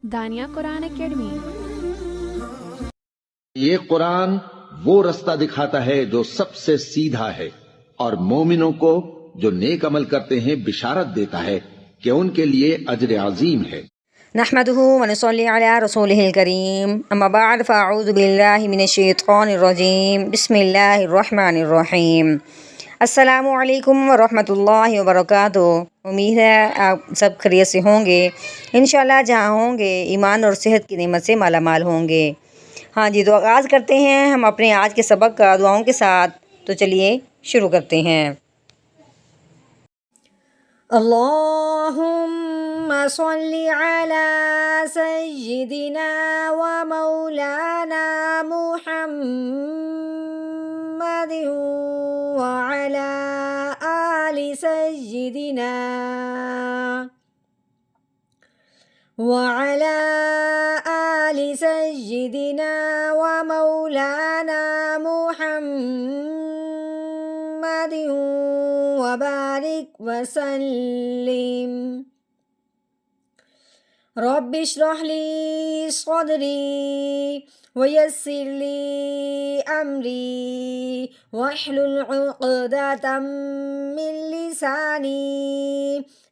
دانیہ قرآن academy. یہ قرآن وہ رستہ دکھاتا ہے جو سب سے سیدھا ہے، اور مومنوں کو جو نیک عمل کرتے ہیں بشارت دیتا ہے کہ ان کے لیے اجر عظیم ہے۔ نحمده ونصلي على رسوله الكريم اما بعد فاعوذ بالله من الشیطان الرجیم بسم اللہ الرحمن الرحیم۔ السلام علیکم ورحمۃ اللہ وبرکاتہ۔ امید ہے آپ سب خیریت سے ہوں گے، انشاءاللہ جہاں ہوں گے ایمان اور صحت کی نعمت سے مالا مال ہوں گے۔ ہاں جی، تو آغاز کرتے ہیں ہم اپنے آج کے سبق کا دعاؤں کے ساتھ، تو چلیے شروع کرتے ہیں۔ اللہم صلی علی سیدنا و مولانا محمد وعلی آل سیدنا وعلی آل سیدنا و مولانا محمد وبارک وسلم۔ رب اشرح لی صدری ویسر لی امری واحلل عقدۃ من لسانی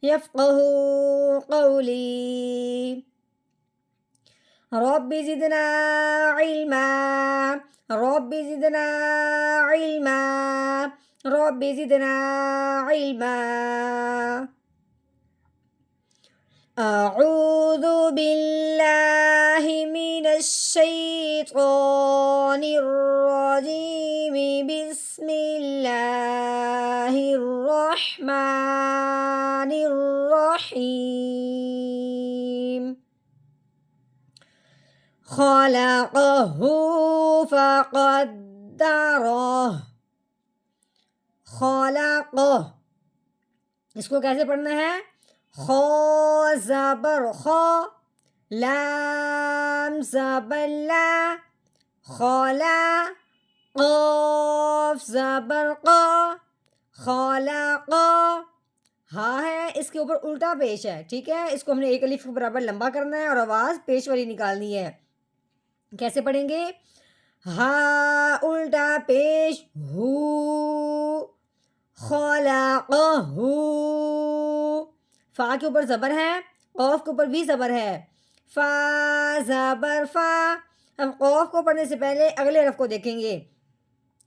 یفقہوا قولی۔ رب زدنا علما رب زدنا علما رب زدنا علما۔ اعوذ باللہ من الشیطان الرجیم بسم اللہ الرحمن الرحیم۔ خلقہ فقدرہ خلقہ، اس کو کیسے پڑھنا ہے؟ خا زبر خا، لام زبر لا، خلا، قاف زبر قا، خلق۔ ہاں ہے، اس کے اوپر الٹا پیش ہے، ٹھیک ہے، اس کو ہم نے ایک الف کے برابر لمبا کرنا ہے اور آواز پیش والی نکالنی ہے۔ کیسے پڑھیں گے؟ ہا الٹا پیش ہو، خلقہ، فا کے اوپر زبر ہے، قاف کے اوپر بھی زبر ہے، فا زبر فا۔ اب قاف کو پڑھنے سے پہلے اگلے حرف کو دیکھیں گے،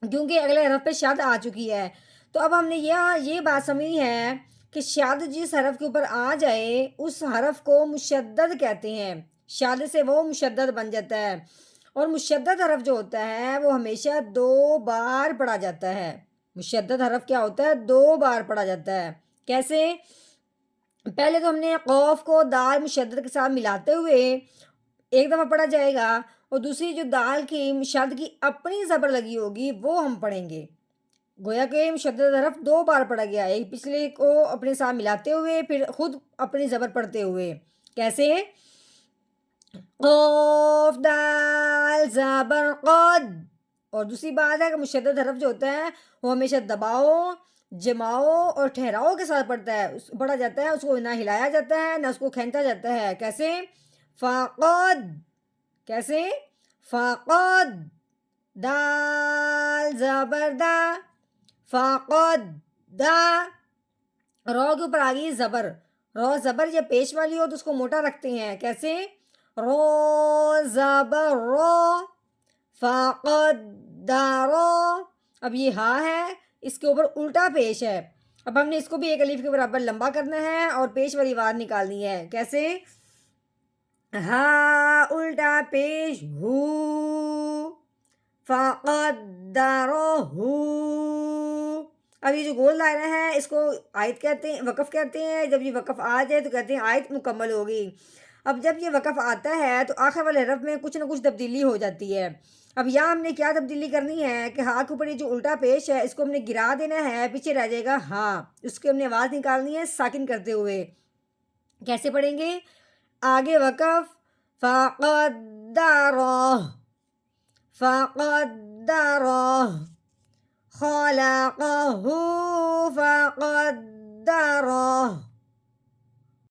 کیونکہ اگلے حرف پہ شد آ چکی ہے۔ تو اب ہم نے یہ بات سمجھی ہے کہ شد جس حرف کے اوپر آ جائے اس حرف کو مشدد کہتے ہیں، شد سے وہ مشدد بن جاتا ہے، اور مشدد حرف جو ہوتا ہے وہ ہمیشہ 2 بار پڑھا جاتا ہے۔ مشدد حرف کیا ہوتا ہے؟ 2 بار پڑھا جاتا ہے۔ کیسے؟ پہلے تو ہم نے قاف کو دال مشدد کے ساتھ ملاتے ہوئے ایک دفعہ پڑھا جائے گا، اور دوسری جو دال کی شد کی اپنی زبر لگی ہوگی وہ ہم پڑھیں گے۔ گویا کہ مشدد حرف 2 بار پڑھا گیا ہے، ایک پچھلے کو اپنے ساتھ ملاتے ہوئے پھر خود اپنی زبر پڑھتے ہوئے۔ کیسے؟ قاف دال زبر قد۔ اور دوسری بات ہے کہ مشدد حرف جو ہوتا ہے وہ ہمیشہ دباؤ، جماؤ اور ٹھہراؤ کے ساتھ پڑھا جاتا ہے، اس کو نہ ہلایا جاتا ہے نہ اس کو کھینچا جاتا ہے۔ کیسے؟ فقد، کیسے؟ فقد، دال زبر دا، فقد دا۔ رو کے اوپر آ گئی زبر، رو زبر جب پیش والی ہو تو اس کو موٹا رکھتے ہیں۔ کیسے؟ رو زبر رو، فقدرو۔ اب یہ ہا ہے، اس کے اوپر الٹا پیش ہے، اب ہم نے اس کو بھی ایک الف کے برابر لمبا کرنا ہے اور پیش والی آواز نکالنی ہے۔ کیسے؟ ہا الٹا پیش ہو، فقدرو ہو۔ اب یہ جو گول دائرہ ہے اس کو آیت کہتے ہیں، وقف کہتے ہیں۔ جب یہ وقف آ جائے تو کہتے ہیں آیت مکمل ہوگی۔ اب جب یہ وقف آتا ہے تو آخر والے حرف میں کچھ نہ کچھ تبدیلی ہو جاتی ہے۔ اب یہاں ہم نے کیا تبدیلی کرنی ہے کہ ہا کے اوپر یہ جو الٹا پیش ہے اس کو ہم نے گرا دینا ہے، پیچھے رہ جائے گا ہاں، اس کی ہم نے آواز نکالنی ہے ساکن کرتے ہوئے۔ کیسے پڑھیں گے؟ آگے وقف، فقدرہ، فقدرہ، خلقہ فقدرہ، راہ